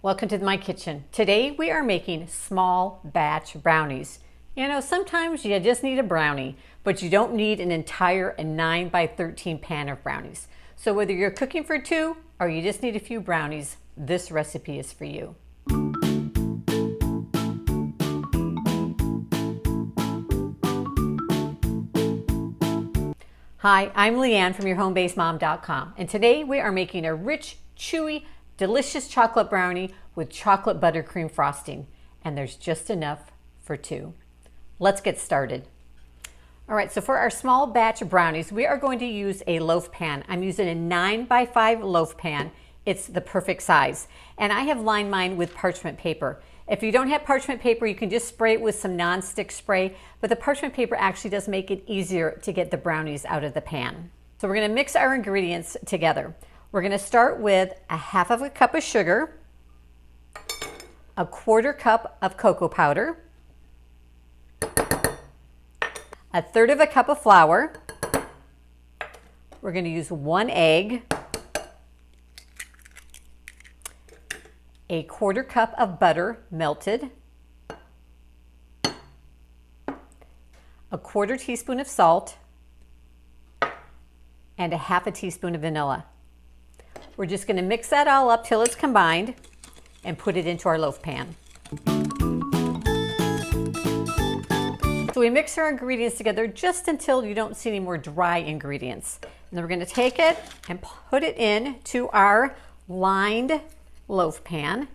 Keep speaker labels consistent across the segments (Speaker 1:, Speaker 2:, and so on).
Speaker 1: Welcome to my kitchen. Today we are making small batch brownies. You know, sometimes you just need a brownie, but you don't need an entire 9 by 13 pan of brownies. So whether you're cooking for two or you just need a few brownies, this recipe is for you. Hi, I'm Leigh from YourHomeBasedMom.com, and today we are making a rich, chewy, delicious chocolate brownie with chocolate buttercream frosting, and there's just enough for two. Let's get started. All right, so for our small batch brownies, we are going to use a loaf pan. I'm using a 9 by 5 loaf pan. It's the perfect size, and I have lined mine with parchment paper. If you don't have parchment paper, you can just spray it with some non-stick spray, but the parchment paper actually does make it easier to get the brownies out of the pan. So we're gonna mix our ingredients together. We're gonna start with a half of a cup of sugar, a 1/4 cup of cocoa powder, a 1/3 of a cup of flour. We're gonna use 1 egg, a 1/4 cup of butter melted, a 1/4 teaspoon of salt, and a 1/2 teaspoon of vanilla. We're just going to mix that all up till it's combined and put it into our loaf pan. So we mix our ingredients together just until you don't see any more dry ingredients. And then we're going to take it and put it into our lined loaf pan.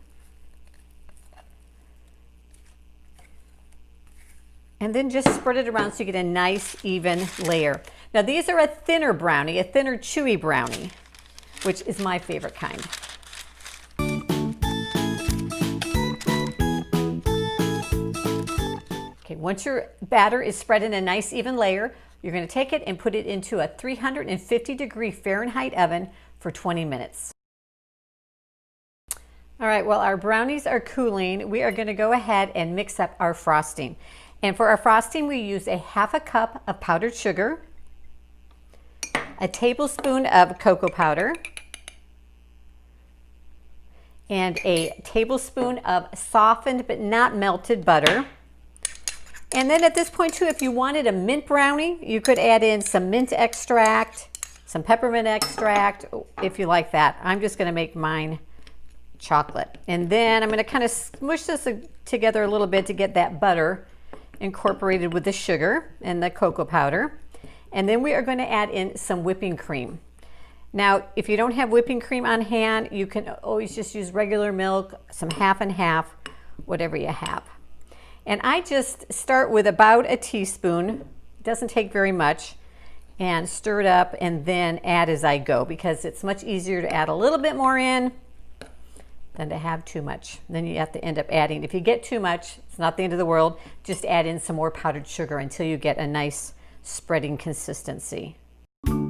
Speaker 1: And then just spread it around so you get a nice even layer. Now these are a thinner brownie, a thinner chewy brownie, which is my favorite kind. Okay, once your batter is spread in a nice even layer, you're going to take it and put it into a 350-degree Fahrenheit oven for 20 minutes. All right, while our brownies are cooling, we are going to go ahead and mix up our frosting. And for our frosting, we use a 1/2 cup of powdered sugar, a tablespoon of cocoa powder, and a tablespoon of softened but not melted butter. And then at this point too, if you wanted a mint brownie, you could add in some mint extract, some peppermint extract, if you like that. I'm just gonna make mine chocolate. And then I'm gonna kind of smush this together a little bit to get that butter incorporated with the sugar and the cocoa powder. And then we are going to add in some whipping cream. Now, if you don't have whipping cream on hand, you can always just use regular milk, some 1/2 and 1/2, whatever you have. And I just start with about a teaspoon, it doesn't take very much, and stir it up and then add as I go, because it's much easier to add a little bit more in than to have too much. Then you have to end up adding. If you get too much, it's not the end of the world. Just add in some more powdered sugar until you get a nice spreading consistency. All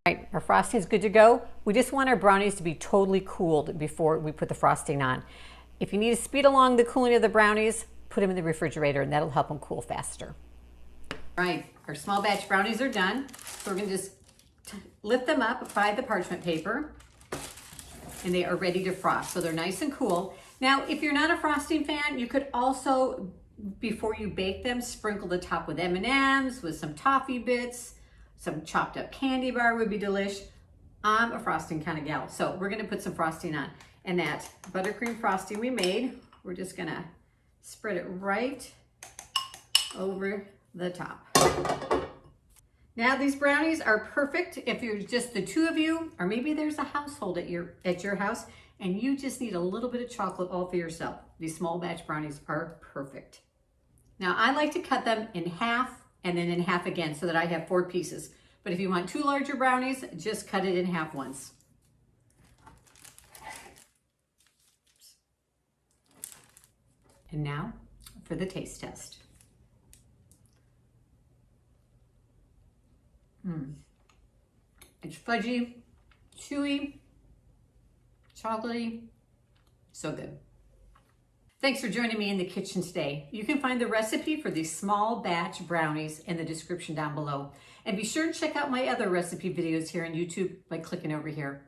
Speaker 1: right, our frosting is good to go. We just want our brownies to be totally cooled before we put the frosting on. If you need to speed along the cooling of the brownies, put them in the refrigerator and that'll help them cool faster. All right, our small batch brownies are done. So we're gonna just lift them up by the parchment paper and they are ready to frost. So they're nice and cool. Now, if you're not a frosting fan, you could also, before you bake them, sprinkle the top with M&Ms, with some toffee bits, some chopped up candy bar would be delish. I'm a frosting kind of gal, so we're gonna put some frosting on. And that buttercream frosting we made, we're just gonna spread it right over the top. Now these brownies are perfect if you're just the two of you, or maybe there's a household at your house and you just need a little bit of chocolate all for yourself. These small batch brownies are perfect. Now I like to cut them in half and then in half again so that I have 4 pieces. But if you want 2 larger brownies, just cut it in half once. And now for the taste test. It's fudgy, chewy, chocolatey, so good. Thanks for joining me in the kitchen today. You can find the recipe for these small batch brownies in the description down below. And be sure to check out my other recipe videos here on YouTube by clicking over here.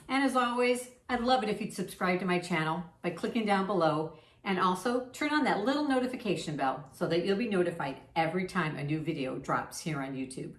Speaker 1: And as always, I'd love it if you'd subscribe to my channel by clicking down below, and also turn on that little notification bell so that you'll be notified every time a new video drops here on YouTube.